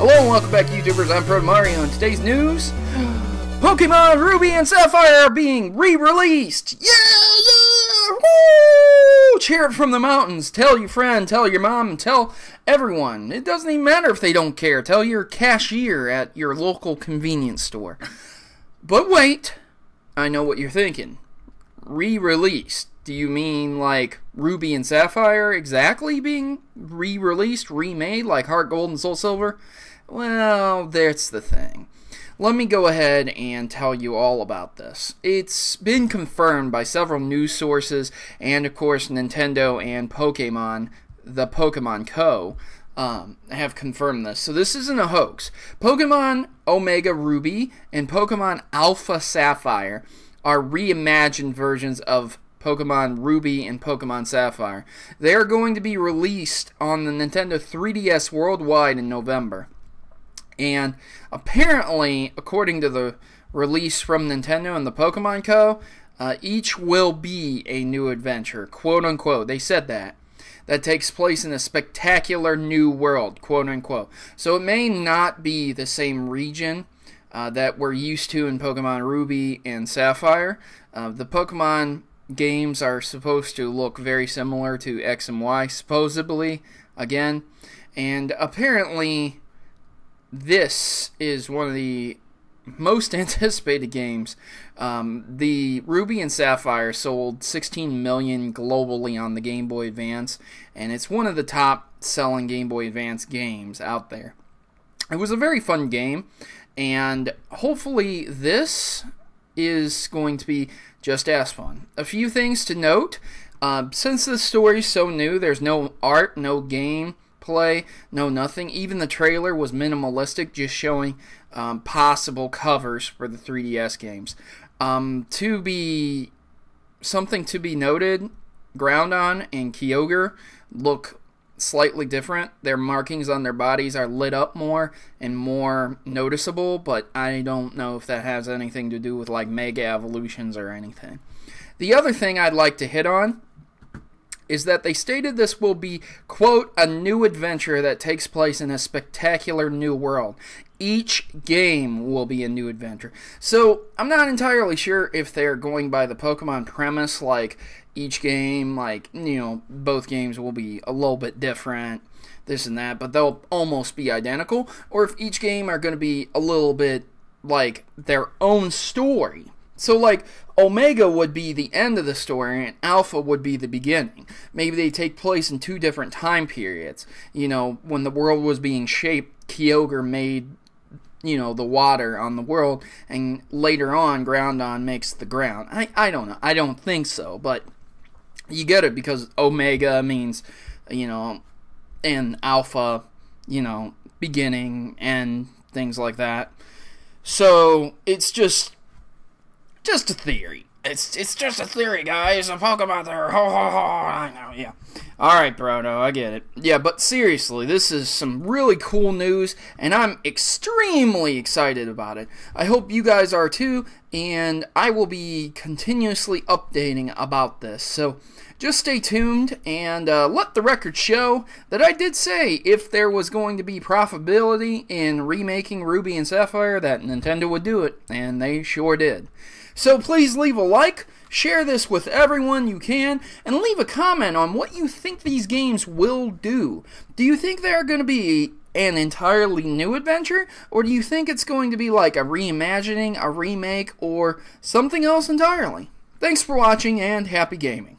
Hello and welcome back, YouTubers. I'm Protomario, and today's news: Pokemon Ruby and Sapphire are being re-released. Yeah! Woo! Cheer it from the mountains. Tell your friend, tell your mom, and tell everyone. It doesn't even matter if they don't care. Tell your cashier at your local convenience store. But wait, I know what you're thinking. Re-released. Do you mean like Ruby and Sapphire exactly being re-released, remade like Heart Gold and Soul Silver? Well, that's the thing. Let me go ahead and tell you all about this. It's been confirmed by several news sources and, of course, Nintendo and Pokemon, the Pokemon Co., have confirmed this. So this isn't a hoax. Pokemon Omega Ruby and Pokemon Alpha Sapphire are reimagined versions of Pokemon Ruby and Pokemon Sapphire. They are going to be released on the Nintendo 3DS worldwide in November. And apparently, according to the release from Nintendo and the Pokemon Co., each will be a new adventure, quote unquote. They said that takes place in a spectacular new world, quote unquote. So it may not be the same region that we're used to in Pokemon Ruby and Sapphire. The Pokemon games are supposed to look very similar to X and Y, supposedly, again. And apparently, this is one of the most anticipated games. The Ruby and Sapphire sold 16 million globally on the Game Boy Advance, and it's one of the top selling Game Boy Advance games out there. It was a very fun game, and hopefully this is going to be just as fun. A few things to note. Since the story is so new, there's no art, no gameplay, no nothing. Even the trailer was minimalistic, just showing possible covers for the 3DS games. Something to be noted, Groudon and Kyogre look slightly different. Their markings on their bodies are lit up more and more noticeable, but I don't know if that has anything to do with like mega evolutions or anything. The other thing I'd like to hit on is that they stated this will be, quote, a new adventure that takes place in a spectacular new world. Each game will be a new adventure. So I'm not entirely sure if they're going by the Pokemon premise, like each game, like, you know, both games will be a little bit different, this and that, but they'll almost be identical, or if each game are going to be a little bit like their own story. So like Omega would be the end of the story and Alpha would be the beginning. Maybe they take place in two different time periods. You know, when the world was being shaped, Kyogre made, you know, the water on the world, and later on Groudon makes the ground. I don't know. I don't think so, but you get it, because Omega means, you know, and Alpha, you know, beginning and things like that. So it's just a theory. It's just a theory, guys. A Pokemon there. Ho ho ho. I know, yeah. Alright, Brodo, I get it. Yeah, but seriously, this is some really cool news, and I'm extremely excited about it. I hope you guys are too, and I will be continuously updating about this. So just stay tuned, and let the record show that I did say if there was going to be profitability in remaking Ruby and Sapphire, that Nintendo would do it, and they sure did. So please leave a like, share this with everyone you can, and leave a comment on what you think these games will do. Do you think they're going to be an entirely new adventure, or do you think it's going to be like a reimagining, a remake, or something else entirely? Thanks for watching, and happy gaming.